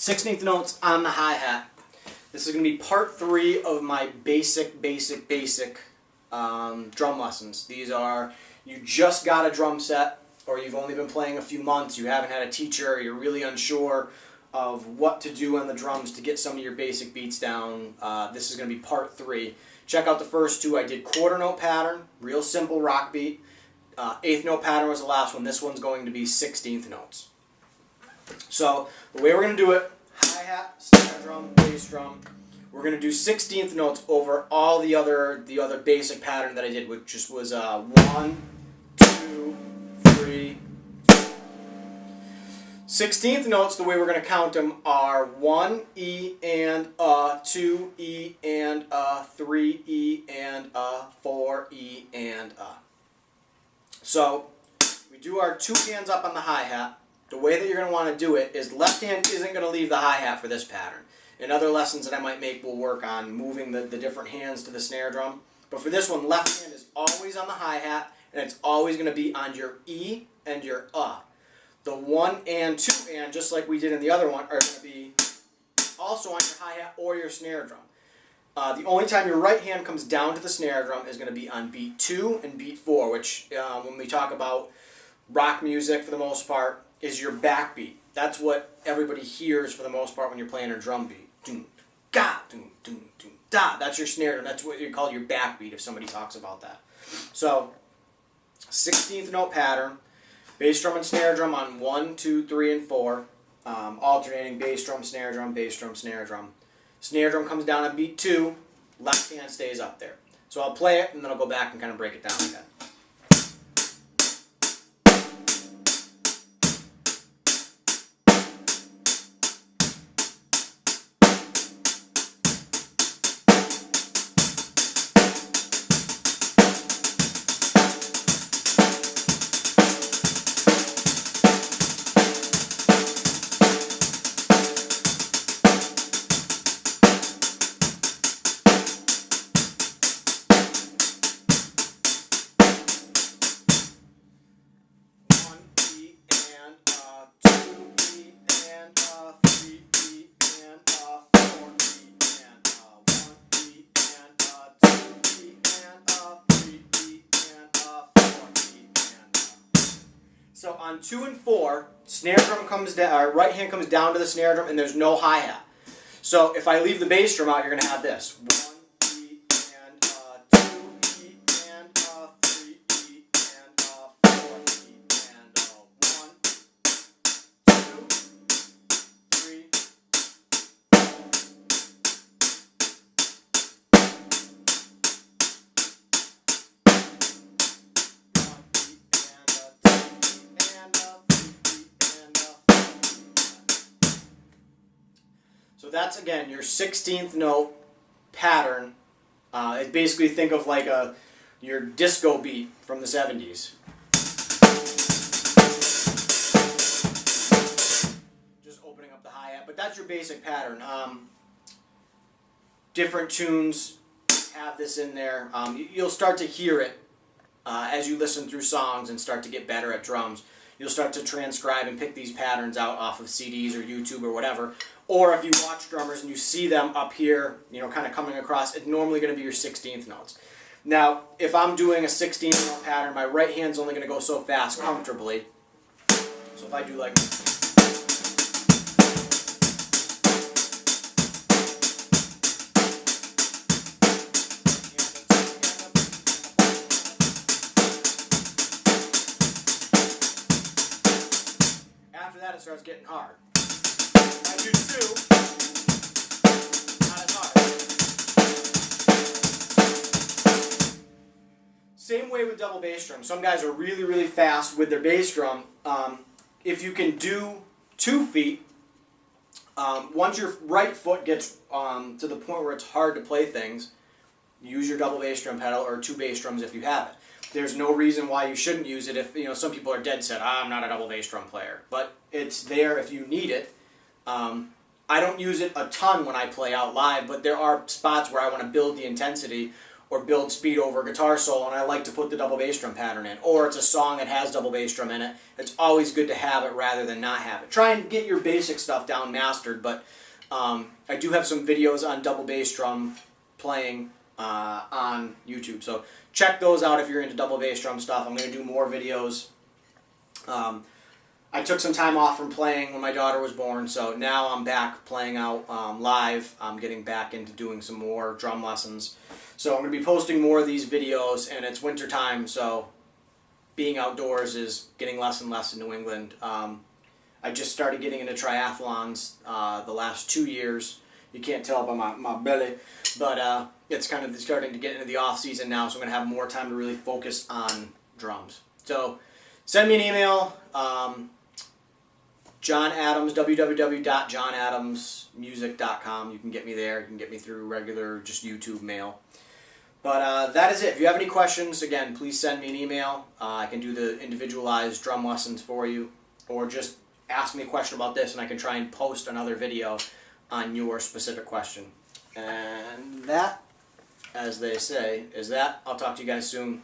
16th notes on the hi-hat. This is going to be part 3 of my basic drum lessons. These are, you just got a drum set, or you've only been playing a few months, you haven't had a teacher, you're really unsure of what to do on the drums to get some of your basic beats down. This is going to be part 3. Check out the first 2. I did quarter note pattern, real simple rock beat. 8th note pattern was the last one. This one's going to be 16th notes. So the way we're going to do it, hi-hat, snare drum, bass drum. We're going to do 16th notes over all the other basic pattern that I did, which just was 1, 2, 3, 4. 16th notes, the way we're going to count them are 1 E and a, 2 E and a, 3 E and a, 4 E and a. So we do our 2 hands up on the hi-hat. The way that you're going to want to do it is left hand isn't going to leave the hi-hat for this pattern. In other lessons that I might make, we'll work on moving the different hands to the snare drum. But for this one, left hand is always on the hi-hat, and it's always going to be on your E and your The 1 and 2 and, just like we did in the other one, are going to be also on your hi-hat or your snare drum. The only time your right hand comes down to the snare drum is going to be on beat 2 and beat 4, which when we talk about rock music for the most part, is your backbeat. That's what everybody hears for the most part when you're playing a drum beat. Doom, ga, doom, doom, doom, da. That's your snare drum. That's what you call your backbeat if somebody talks about that. So, 16th note pattern, bass drum and snare drum on 1, 2, 3, and 4. Alternating bass drum, snare drum, bass drum, snare drum. Snare drum comes down on beat 2, left hand stays up there. So I'll play it and then I'll go back and kind of break it down again. So on 2 and 4, snare drum comes down, right hand comes down to the snare drum, and there's no hi-hat. So if I leave the bass drum out, you're going to have this. 1 E and 2 E and 3 E and 4 E and 1, 2, 3, 4. So that's, again, your 16th note pattern. Basically think of like your disco beat from the 70s. Just opening up the hi-hat, but that's your basic pattern. Different tunes have this in there. You'll start to hear it as you listen through songs and start to get better at drums. You'll start to transcribe and pick these patterns out off of CDs or YouTube or whatever. Or if you watch drummers and you see them up here, kind of coming across, it's normally going to be your 16th notes. Now, if I'm doing a 16th note pattern, my right hand's only going to go so fast comfortably. So if I do like... After that, it starts getting hard. I do 2, not as hard. Same way with double bass drum. Some guys are really fast with their bass drum. If you can do 2 feet, once your right foot gets to the point where it's hard to play things, use your double bass drum pedal or 2 bass drums if you have it. There's no reason why you shouldn't use it if, some people are dead set, I'm not a double bass drum player. But it's there if you need it. I don't use it a ton when I play out live, but there are spots where I want to build the intensity, or build speed over a guitar solo, and I like to put the double bass drum pattern in, or it's a song that has double bass drum in it, it's always good to have it rather than not have it. Try and get your basic stuff down mastered, but I do have some videos on double bass drum playing on YouTube, so check those out if you're into double bass drum stuff. I'm going to do more videos. I took some time off from playing when my daughter was born, so now I'm back playing out live. I'm getting back into doing some more drum lessons. So I'm going to be posting more of these videos, and it's winter time, so being outdoors is getting less and less in New England. I just started getting into triathlons the last 2 years. You can't tell by my belly, but it's kind of starting to get into the off season now, so I'm going to have more time to really focus on drums. So send me an email. John Adams, www.johnadamsmusic.com. You can get me there. You can get me through regular, just YouTube mail. But that is it. If you have any questions, again, please send me an email. I can do the individualized drum lessons for you, or just ask me a question about this, and I can try and post another video on your specific question. And that, as they say, is that. I'll talk to you guys soon.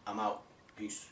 I'm out. Peace.